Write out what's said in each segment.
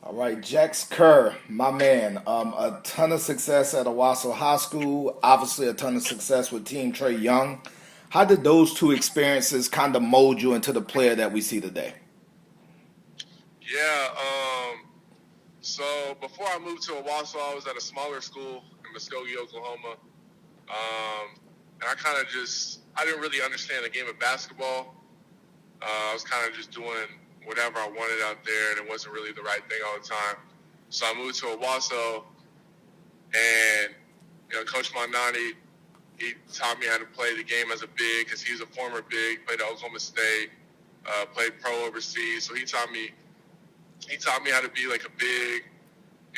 All right, Jax Kerr, my man. A ton of success at Owasso High School. Obviously, a ton of success with Team Trey Young. How did those two experiences kind of mold you into the player that we see today? Yeah, so before I moved to Owasso, I was at a smaller school in Muskogee, Oklahoma. And I didn't really understand the game of basketball. I was kind of just doing whatever I wanted out there, and it wasn't really the right thing all the time. So I moved to Owasso, and Coach Mondani, he taught me how to play the game as a big because he's a former big, played at Oklahoma State, played pro overseas. So he taught me how to be like a big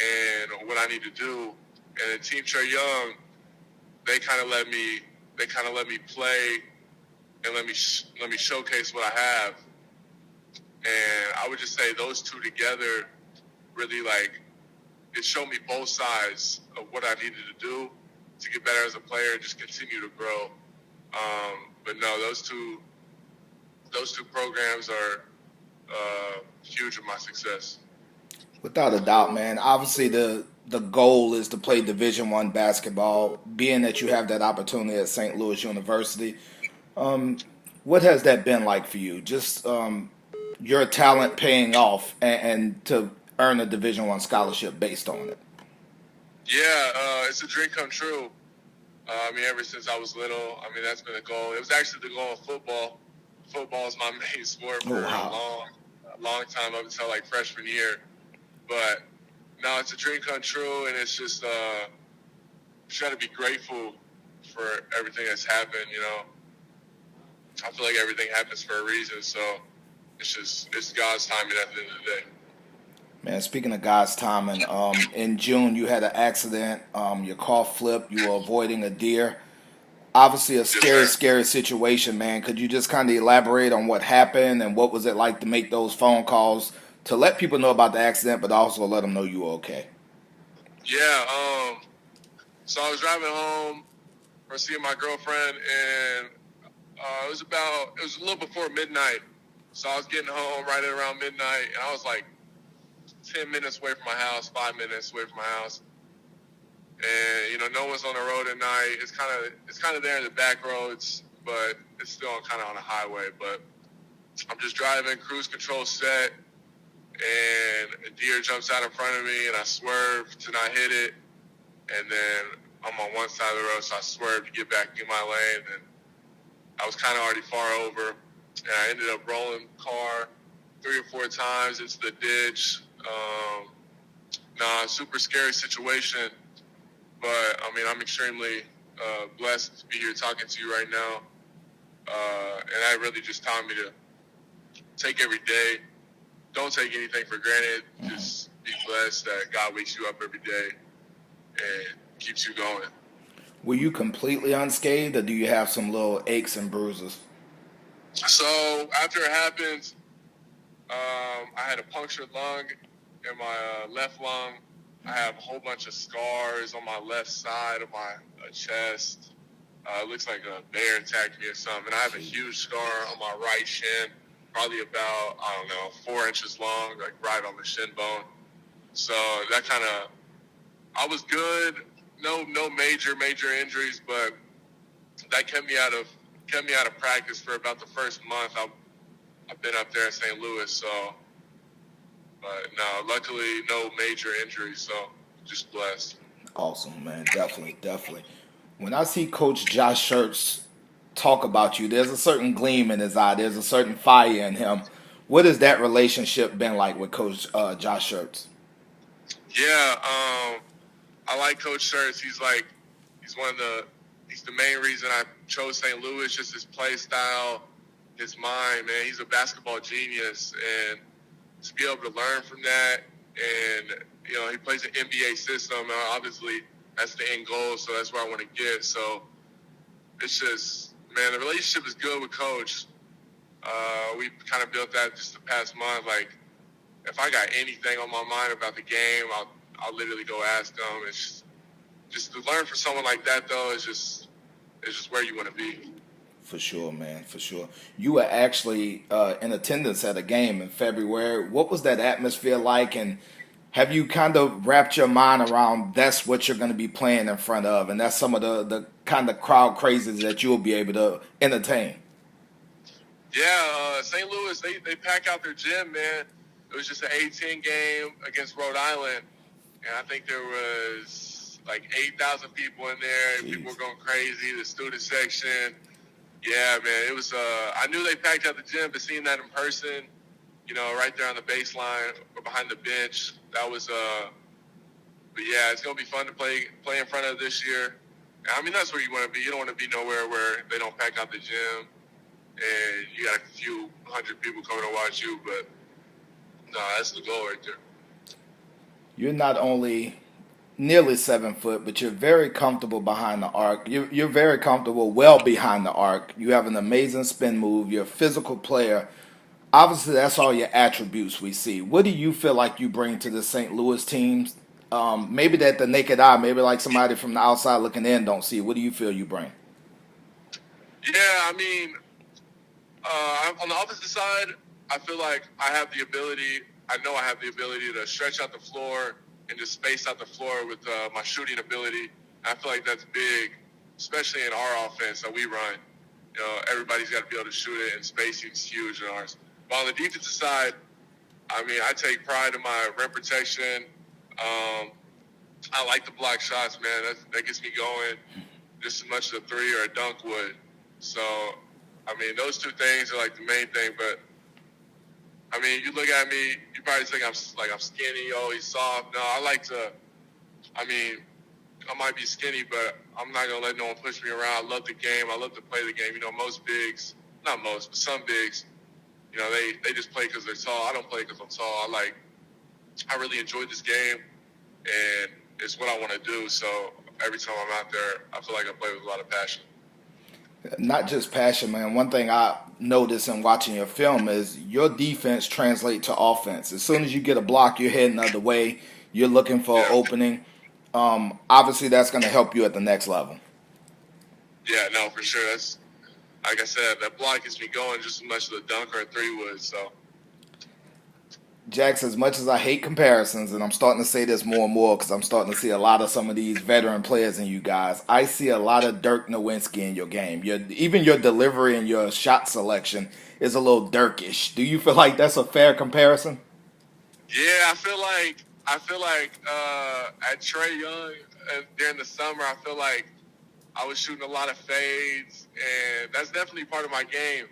and what I need to do. And Team Trey Young, they kind of let me play and let me showcase what I have. And I would just say those two together really it showed me both sides of what I needed to do to get better as a player and just continue to grow. But no, those two programs are huge in my success. Without a doubt, man. Obviously, the goal is to play Division I basketball. Being that you have that opportunity at St. Louis University, what has that been like for you? Just your talent paying off and to earn a Division I scholarship based on it. Yeah, it's a dream come true. Ever since I was little, that's been the goal. It was actually the goal of football. Football is my main sport for Oh, wow. a long time, up until freshman year. But no, it's a dream come true, and it's just trying to be grateful for everything that's happened. I feel like everything happens for a reason, so it's God's timing at the end of the day. Man, speaking of God's timing, in June you had an accident. Your car flipped. You were avoiding a deer. Obviously, a Yes, scary, sir. scary situation, man. Could you just kind of elaborate on what happened and what was it like to make those phone calls to let people know about the accident, but also let them know you were okay? Yeah. So I was driving home for seeing my girlfriend, and it was a little before midnight. So I was getting home right at around midnight, and I was like 10 minutes away from my house, 5 minutes away from my house. And, no one's on the road at night. It's kind of there in the back roads, but it's still kind of on a highway. But I'm just driving, cruise control set, and a deer jumps out in front of me, and I swerve to not hit it. And then I'm on one side of the road, so I swerve to get back in my lane. And I was kind of already far over, and I ended up rolling the car 3 or 4 times into the ditch. Super scary situation. But, I'm extremely blessed to be here talking to you right now. And that really just taught me to take every day. Don't take anything for granted. Just be blessed that God wakes you up every day and keeps you going. Were you completely unscathed, or do you have some little aches and bruises? So after it happened, I had a punctured lung in my left lung. I have a whole bunch of scars on my left side of my chest. It looks like a bear attacked me or something. I have a huge scar on my right shin, probably about, 4 inches long, like right on the shin bone. So that I was good. No major injuries, but that kept me out of practice for about the first month. I've been up there in St. Louis, so. But no, luckily no major injuries, so just blessed. Awesome, man. Definitely, definitely. When I see Coach Josh Shirts talk about you, there's a certain gleam in his eye. There's a certain fire in him. What has that relationship been like with Coach Josh Shirts? Yeah, I like Coach Shirts. He's the main reason I chose St. Louis. Just his play style, his mind, man. He's a basketball genius, and to be able to learn from that, and he plays an NBA system. Obviously, that's the end goal, so that's where I want to get. So it's just, man, the relationship is good with Coach. We kind of built that just the past month. Like, if I got anything on my mind about the game, I'll literally go ask him. It's just to learn from someone like that, though. It's just where you want to be. For sure, man, for sure. You were actually in attendance at a game in February. What was that atmosphere like? And Have you kind of wrapped your mind around that's what you're going to be playing in front of, and that's some of the kind of crowd crazes that you'll be able to entertain? Yeah, St. Louis, they pack out their gym, man. It was just an 18 game against Rhode Island, and I think there was like 8,000 people in there. People Jeez. were going crazy. The student section, yeah, man. It was. I knew they packed out the gym, but seeing that in person, right there on the baseline or behind the bench, that was. But yeah, it's gonna be fun to play in front of this year. I mean, that's where you want to be. You don't want to be nowhere where they don't pack out the gym and you got a few hundred people coming to watch you. But no, that's the goal right there. You're not only nearly 7 foot, but you're very comfortable behind the arc. You're very comfortable well behind the arc. You have an amazing spin move. You're a physical player. Obviously, that's all your attributes we see. What do you feel like you bring to the St. Louis teams? Maybe that the naked eye, maybe like somebody from the outside looking in don't see. What do you feel you bring? Yeah, I mean, on the opposite side, I feel like I have the ability. I know I have the ability to stretch out the floor and just space out the floor with my shooting ability. I feel like that's big, especially in our offense that we run. Everybody's got to be able to shoot it, and spacing is huge in ours. But on the defensive side, I mean, I take pride in my rim protection. I like the block shots, man. That gets me going just as much as a three or a dunk would. So, I mean, those two things are like the main thing. But I mean, you look at me, you probably think I'm skinny. Oh, he's soft. No, I like to. I mean, I might be skinny, but I'm not gonna let no one push me around. I love the game. I love to play the game. Most bigs, not most, but some bigs, they just play because they're tall. I don't play because I'm tall. I really enjoyed this game, and it's what I want to do. So every time I'm out there, I feel like I play with a lot of passion. Not just passion, man. One thing I noticed in watching your film is your defense translate to offense. As soon as you get a block, you're heading the other way. You're looking for an Yeah, opening. Obviously, that's going to help you at the next level. yeah, no, for sure. That's like I said, that block gets me going just as much as a dunk or a three would. So Jax, as much as I hate comparisons, and I'm starting to say this more and more because I'm starting to see a lot of some of these veteran players in you guys, I see a lot of Dirk Nowitzki in your game. Even your delivery and your shot selection is a little Dirkish. Do you feel like that's a fair comparison? yeah, I feel like at Trey Young during the summer, I feel like I was shooting a lot of fades, and that's definitely part of my game.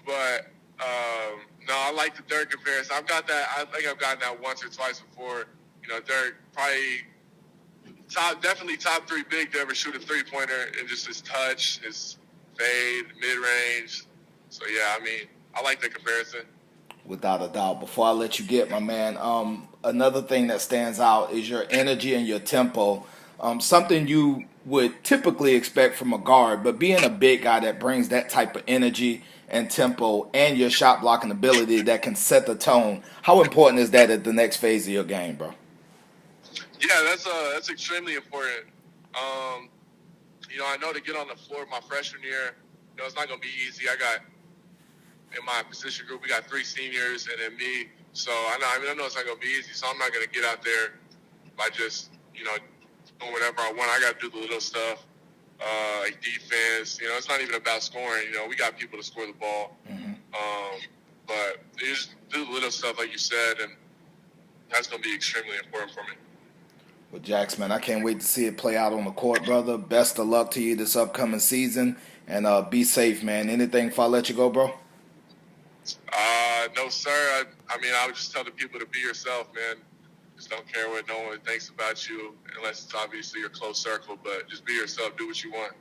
But no, I like the Dirk comparison. I've got that. I think I've gotten that once or twice before. Dirk probably definitely top three big to ever shoot a 3-pointer, and just his touch, his fade, mid range. So yeah, I mean, I like the comparison. Without a doubt. Before I let you get, my man, another thing that stands out is your energy and your tempo. Something you would typically expect from a guard, but being a big guy that brings that type of energy and tempo and your shot blocking ability that can set the tone. How important is that at the next phase of your game, bro? Yeah, that's extremely important. Um, I know to get on the floor my freshman year, it's not gonna be easy. I got in my position group, we got 3 seniors and then me. So I know it's not gonna be easy. So I'm not gonna get out there by just doing whatever I want. I got to do the little stuff, like defense. It's not even about scoring. We got people to score the ball. Mm-hmm. But you just do the little stuff like you said, and that's gonna be extremely important for me. Well, Jax, man, I can't wait to see it play out on the court, brother. Best of luck to you this upcoming season, and be safe, man. Anything before I let you go, bro? No, sir. I would just tell the people to be yourself, man. Just don't care what no one thinks about you, unless it's obviously your close circle. But just be yourself. Do what you want.